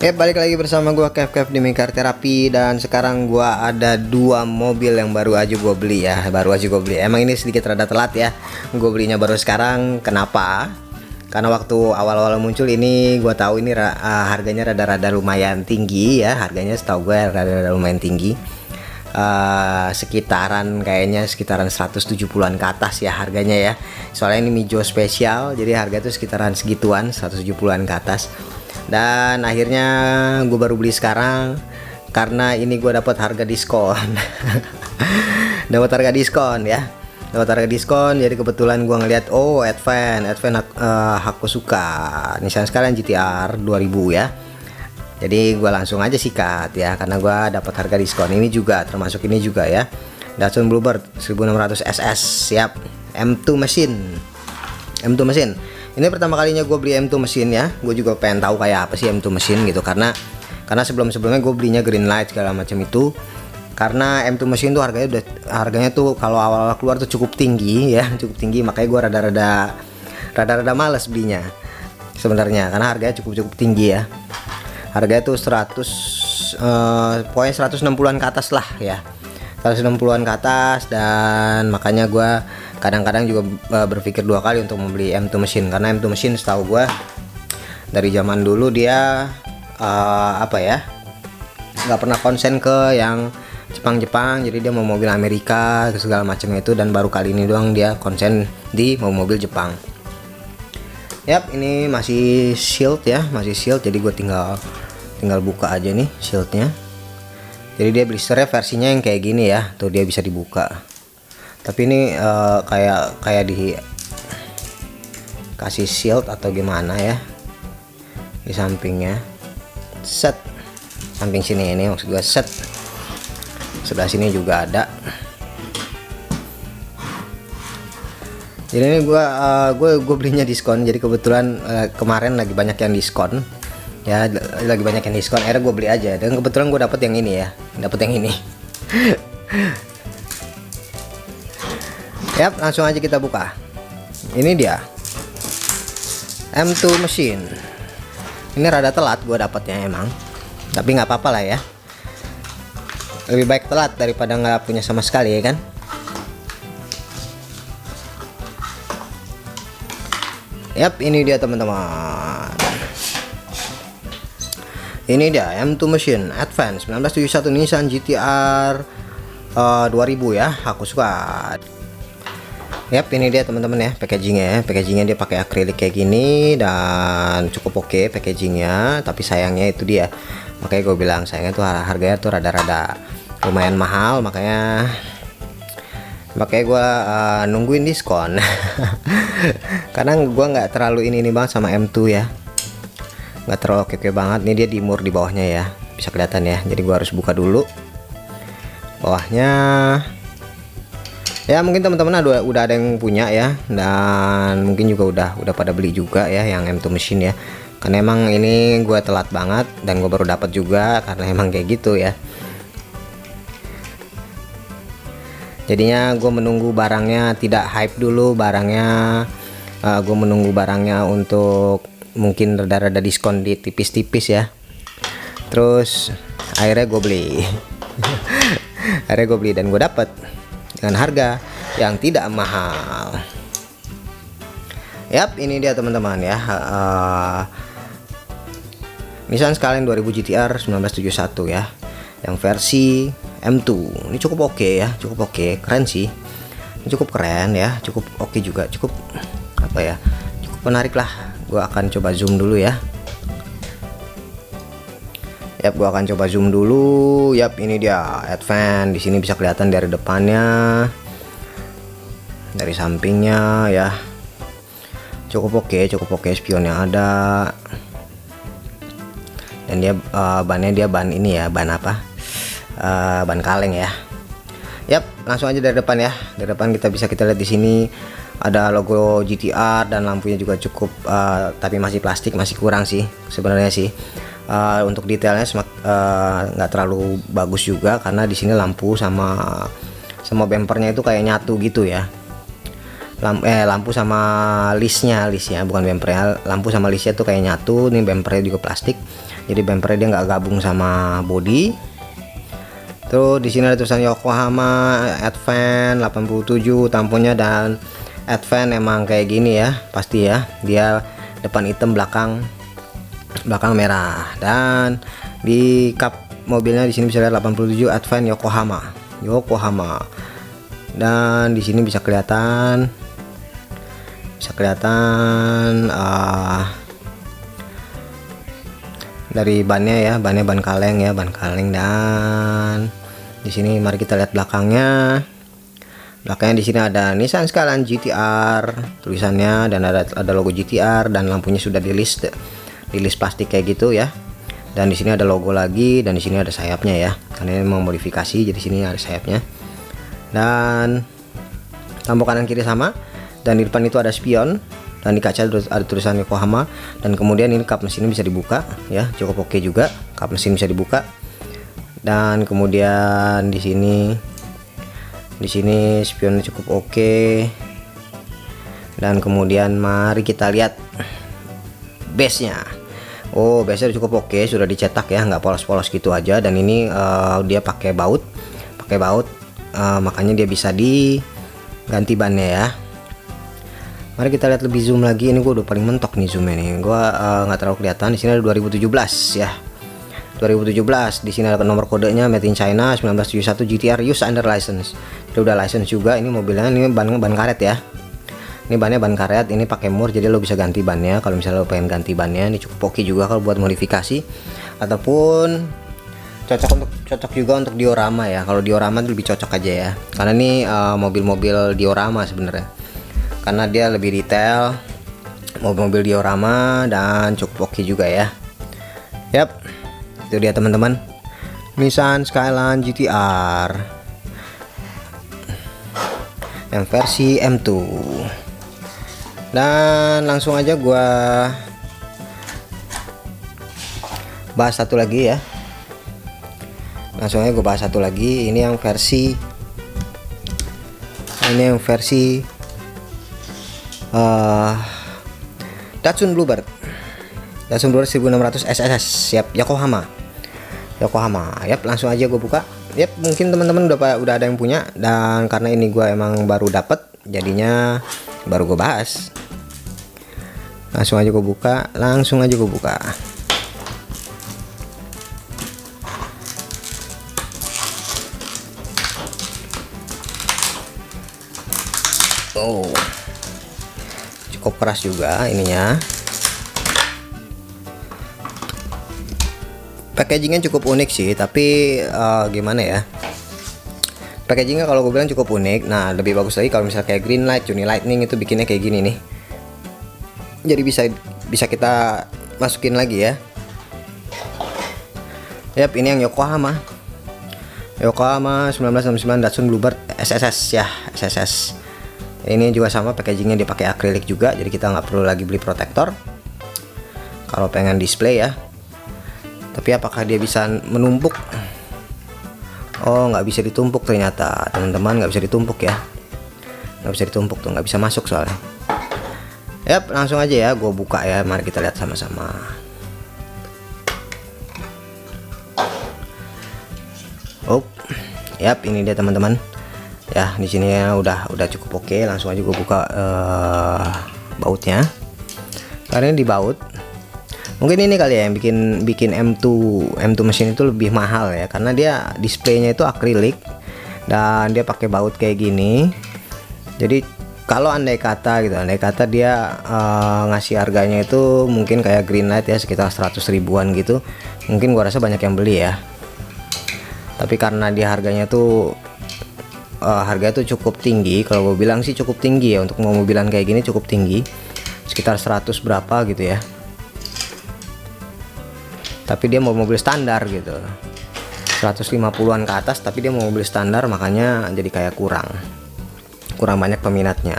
Balik lagi bersama gua Kev di Car Therapy, dan sekarang gua ada dua mobil yang baru aja gua beli ya. Emang ini sedikit rada telat ya. Gua belinya baru sekarang. Kenapa? Karena waktu awal-awal muncul ini gua tahu ini harganya rada-rada lumayan tinggi ya. Harganya setahu gue rada-rada lumayan tinggi. Kayaknya sekitaran 170-an ke atas ya harganya ya. Soalnya ini Mijo spesial, jadi harga itu sekitaran segituan, 170-an ke atas. Dan akhirnya gue baru beli sekarang karena ini gue dapat harga diskon. Dapat harga diskon, jadi kebetulan gue ngeliat Advance aku suka. Misalnya sekalian GTR 2000 ya. Jadi gue langsung aja sikat ya, karena gue dapat harga diskon. Ini juga termasuk ini juga ya, Datsun Bluebird 1600 SS, siap. M2 mesin. Ini pertama kalinya gue beli M2 mesin ya. Gue juga pengen tahu kayak apa sih M2 mesin gitu, karena sebelumnya gue belinya Greenlight segala macam itu. Karena M2 mesin tuh harganya tuh kalau awal keluar tuh cukup tinggi ya, makanya gue rada-rada males belinya sebenarnya, karena harganya cukup tinggi ya. Harganya tuh 160-an ke atas lah ya, 160-an ke atas. Dan makanya gue kadang-kadang juga berpikir dua kali untuk membeli M2 mesin, karena M2 mesin setahu gue dari zaman dulu dia nggak pernah konsen ke yang Jepang, jadi dia mau mobil Amerika segala macam itu, dan baru kali ini doang dia konsen di mau mobil Jepang. Yap, ini masih shield ya, jadi gue tinggal buka aja nih shieldnya. Jadi dia blisternya versinya yang kayak gini ya, tuh dia bisa dibuka. Tapi ini kayak di kasih shield atau gimana ya di sampingnya. Set samping sini, ini maksud gue set. Sebelah sini juga ada. Jadi ini gue belinya diskon. Jadi kebetulan kemarin lagi banyak yang diskon ya, akhirnya gue beli aja. Dan kebetulan gue dapet yang ini ya, Yap, langsung aja kita buka. Ini dia M2 mesin. Ini rada telat gue dapetnya emang, tapi nggak apa-apa lah ya. Lebih baik telat daripada nggak punya sama sekali ya kan. Yap, ini dia teman-teman. Ini dia M2 mesin Advance 1971 Nissan GTR 2000 ya, aku suka. Yap, ini dia teman-teman ya packagingnya dia pakai akrilik kayak gini, dan cukup oke packagingnya. Tapi sayangnya itu dia, makanya gue bilang sayangnya tuh harganya tuh rada-rada lumayan mahal, makanya gue nungguin diskon. Karena gue nggak terlalu ini banget sama M2 ya, nggak terlalu oke banget. Ini dia dimur di bawahnya ya, bisa kelihatan ya. Jadi gue harus buka dulu bawahnya ya. Mungkin teman-teman udah ada yang punya ya, dan mungkin juga udah pada beli juga ya yang M2 mesin ya. Karena emang ini gue telat banget, dan gue baru dapat juga karena emang kayak gitu ya. Jadinya gue menunggu barangnya tidak hype dulu barangnya. Gue menunggu barangnya untuk mungkin rada-rada diskon di tipis-tipis ya. Terus akhirnya gue beli. Dan gue dapet dengan harga yang tidak mahal. Yap, ini dia teman-teman ya. Nissan Skyline 2000 GTR 1971 ya, yang versi M2. Ini cukup oke ya, keren sih. Ini cukup keren ya, cukup oke juga, cukup menarik lah. Gua akan coba zoom dulu ya. Yap, gua akan coba zoom dulu. Yap, ini dia Advance. Di sini bisa kelihatan dari depannya, dari sampingnya ya. Cukup oke, spionnya ada. Dan dia bannya ban ini ya, ban kaleng ya. Yap, langsung aja dari depan ya. Dari depan kita lihat di sini ada logo GTR, dan lampunya juga cukup tapi masih plastik, masih kurang sih sebenarnya sih. Untuk detailnya nggak terlalu bagus juga, karena di sini lampu sama bempernya itu kayak nyatu gitu ya. Lampu sama listnya bukan bempernya, lampu sama listnya tuh kayak nyatu. Ini bempernya juga plastik, Jadi bumpernya dia nggak gabung sama body. Terus di sini ada tulisan Yokohama Advance 87 tamponnya, dan Advance emang kayak gini ya, pasti ya. Dia depan hitam, belakang merah. Dan di kap mobilnya di sini bisa lihat 87 Advance Yokohama. Dan di sini bisa kelihatan dari bannya ya, ban kaleng ya, ban kaleng. Dan di sini mari kita lihat belakangnya. Di sini ada Nissan Skyline GTR tulisannya, dan ada logo GTR, dan lampunya sudah di list plastik kayak gitu ya. Dan di sini ada logo lagi, dan di sini ada sayapnya ya, karena ini memang modifikasi, jadi sini ada sayapnya. Dan lampu kanan kiri sama, dan di depan itu ada spion, dan di kaca ada tulisan Yokohama. Dan kemudian ini kap mesinnya bisa dibuka ya, cukup oke juga, kap mesin bisa dibuka. Dan kemudian di sini spionnya cukup oke. Dan kemudian mari kita lihat base-nya. Oh, base-nya cukup oke, sudah dicetak ya, nggak polos-polos gitu aja. Dan ini dia pakai baut, makanya dia bisa diganti bannya ya. Mari kita lihat lebih zoom lagi. Ini gue udah paling mentok nih zoomnya nih. Gue nggak terlalu kelihatan. Di sini ada 2017 ya. 2017. Di sini ada nomor kodenya made in China 1971 GTR use under license. Jadi udah license juga. Ini mobilnya, ini ban karet ya. Ini bannya ban karet. Ini pakai mur, jadi lo bisa ganti bannya. Kalau misalnya lo pengen ganti bannya, ini cukup oke juga kalau buat modifikasi. Ataupun cocok juga untuk diorama ya. Kalau diorama lebih cocok aja ya. Karena ini mobil-mobil diorama sebenarnya. Karena dia lebih detail, mobil-mobil diorama, dan cukup oke juga ya. Yap, itu dia teman-teman, Nissan Skyline GTR yang versi M2. Dan langsung aja gua bahas satu lagi ya. Ini yang versi Datsun Bluebird 1600 SSS, siap, Yokohama. Yap, langsung aja gue buka. Yap, mungkin teman-teman udah ada yang punya, dan karena ini gue emang baru dapet, jadinya baru gue bahas. Langsung aja gue buka. Oh, cukup keras juga ininya. Packagingnya cukup unik sih, tapi gimana ya, packagingnya kalau gue bilang cukup unik. Nah, lebih bagus lagi kalau misalnya kayak Green Light, Juni Lightning itu bikinnya kayak gini nih. Jadi bisa kita masukin lagi ya. Yap, ini yang Yokohama 1969 Datsun Bluebird SSS ya, SSS. Ini juga sama, packagingnya dia pakai akrilik juga, jadi kita nggak perlu lagi beli protektor kalau pengen display ya. Tapi apakah dia bisa menumpuk? Oh, nggak bisa ditumpuk ternyata teman-teman, nggak bisa ditumpuk ya, nggak bisa masuk soalnya. Yap, langsung aja ya gue buka ya, mari kita lihat sama-sama. Oh, yap, ini dia teman-teman ya. Di sini ya udah cukup oke. Langsung aja gue buka bautnya, karena di baut mungkin ini kali ya yang bikin M2 mesin itu lebih mahal ya, karena dia displaynya itu akrilik dan dia pakai baut kayak gini. Jadi kalau andai kata dia ngasih harganya itu mungkin kayak Green Light ya, sekitar 100 ribuan gitu, mungkin gua rasa banyak yang beli ya. Tapi karena dia harganya tuh cukup tinggi, kalau gue bilang sih cukup tinggi ya, untuk mobilan kayak gini cukup tinggi, sekitar 100 berapa gitu ya. Tapi dia mau mobil standar gitu, 150-an ke atas, tapi dia mau mobil standar, makanya jadi kayak kurang banyak peminatnya.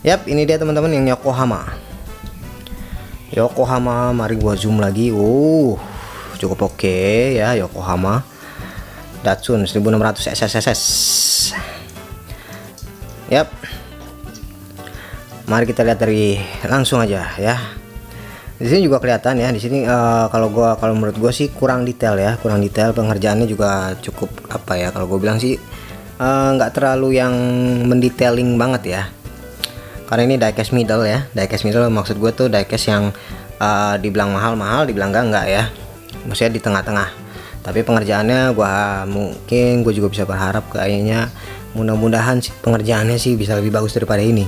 Yap, ini dia teman-teman yang Yokohama. Mari gua zoom lagi. Cukup oke ya, Yokohama Datsun 1600 SSS. Yap, mari kita lihat langsung aja ya Di sini juga kelihatan ya, di sini kalau menurut gua sih kurang detail ya, kurang detail. Pengerjaannya juga cukup apa ya, kalau gue bilang sih nggak terlalu yang mendetailing banget ya. Karena ini diecast middle ya, diecast middle maksud gue tuh diecast yang dibilang mahal, dibilang enggak ya, maksudnya di tengah-tengah. Tapi pengerjaannya mungkin gue juga bisa berharap kayaknya, mudah-mudahan sih pengerjaannya sih bisa lebih bagus daripada ini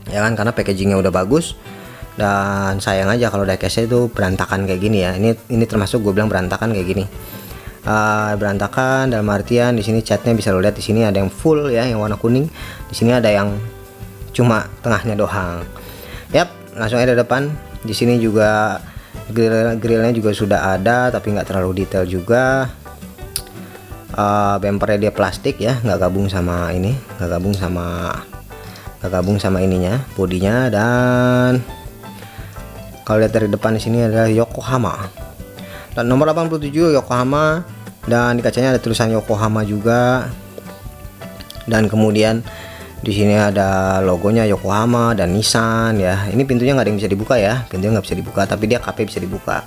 ya kan, karena packagingnya udah bagus. Dan sayang aja kalau diecastnya itu berantakan kayak gini ya. Ini termasuk gue bilang berantakan kayak gini. Berantakan dalam artian di sini catnya bisa lo lihat, di sini ada yang full ya, yang warna kuning. Di sini ada yang cuma tengahnya doang. Yap, langsung aja depan. Di sini juga grillnya juga sudah ada, tapi nggak terlalu detail juga. Bumpernya dia plastik ya, nggak gabung sama ini, nggak gabung sama ininya, bodinya. Dan kalau lihat dari depan di sini adalah Yokohama dan nomor 87 Yokohama, dan di kacanya ada tulisan Yokohama juga. Dan kemudian di sini ada logonya Yokohama dan Nissan ya. Ini pintunya nggak ada yang bisa dibuka ya, pintunya nggak bisa dibuka, tapi dia KP bisa dibuka.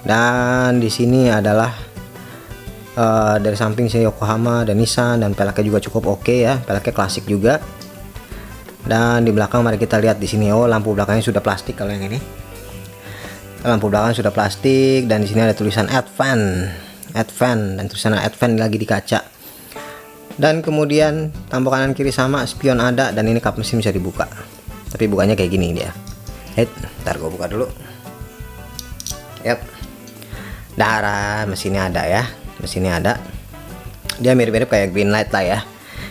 Dan di sini adalah dari samping sini Yokohama dan Nissan, dan peleknya juga cukup oke ya, peleknya klasik juga. Dan di belakang mari kita lihat di sini, lampu belakangnya sudah plastik. Kalau yang ini lampu belakang sudah plastik, dan di sini ada tulisan Advan, dan tulisan Advan lagi di kaca. Dan kemudian tampuk kanan kiri sama, spion ada, dan ini kap mesin bisa dibuka. Tapi bukannya kayak gini dia. Ntar gue buka dulu. Yap. Darah mesinnya ada ya, mesinnya ada. Dia mirip-mirip kayak Greenlight lah ya.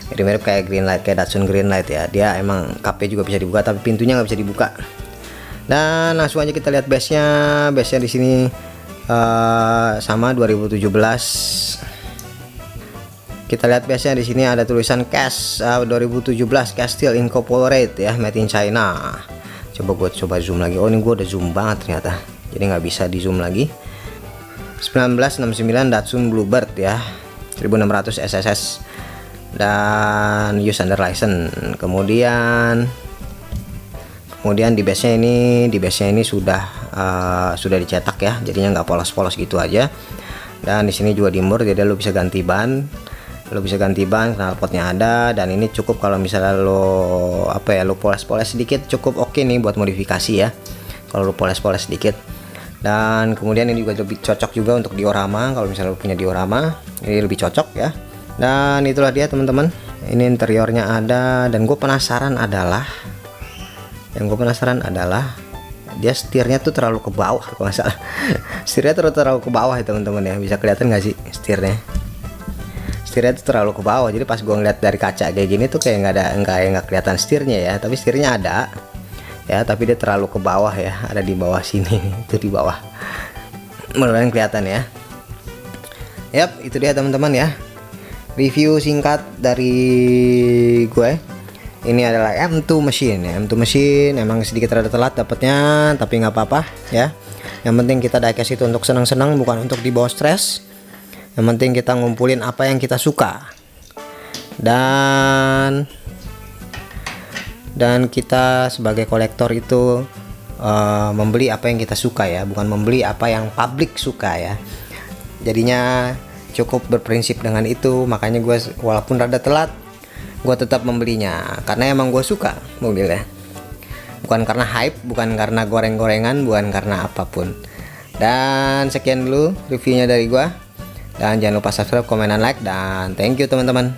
Mirip-mirip kayak Greenlight, kayak Datsun Greenlight ya. Dia emang kapnya juga bisa dibuka, tapi pintunya nggak bisa dibuka. Dan langsung aja kita lihat base-nya. Base-nya di sini sama 2017. Kita lihat base-nya di sini ada tulisan CAS 2017 Castile Incorporated ya, made in China. Coba zoom lagi. Oh, ini gue udah zoom banget ternyata. Jadi nggak bisa di zoom lagi. 1969 Datsun Bluebird ya, 1600 SSS dan use under license. Kemudian di base nya ini sudah dicetak ya, jadinya nggak polos-polos gitu aja. Dan di sini juga dimur, jadi lo bisa ganti ban, knalpotnya ada. Dan ini cukup kalau misalnya lo poles-poles sedikit, cukup oke nih buat modifikasi ya, kalau lo poles-poles sedikit. Dan kemudian ini juga lebih cocok juga untuk diorama, kalau misalnya lo punya diorama ini lebih cocok ya. Dan itulah dia teman-teman, ini interiornya ada. Dan gue penasaran adalah dia setirnya tuh terlalu ke bawah kalau nggak salah. Setirnya terlalu ke bawah ya teman-teman ya, bisa kelihatan nggak sih setirnya tuh terlalu ke bawah. Jadi pas gue ngeliat dari kaca kayak gini tuh kayak nggak kelihatan setirnya ya, tapi setirnya ada ya, tapi dia terlalu ke bawah ya, ada di bawah sini. Itu di bawah, mudah-mudahan kelihatan ya. Yap, itu dia teman-teman ya, review singkat dari gue. Ini adalah M2 mesin ya. M2 mesin emang sedikit rada telat dapatnya, tapi nggak apa-apa ya. Yang penting kita diecast itu untuk senang-senang, bukan untuk dibawa stres. Yang penting kita ngumpulin apa yang kita suka, dan kita sebagai kolektor itu membeli apa yang kita suka ya, bukan membeli apa yang publik suka ya. Jadinya cukup berprinsip dengan itu. Makanya gue walaupun rada telat, gue tetap membelinya karena emang gue suka mobilnya, bukan karena hype, bukan karena goreng-gorengan, bukan karena apapun. Dan sekian dulu reviewnya dari gue, dan jangan lupa subscribe, komen, dan like, dan thank you teman-teman.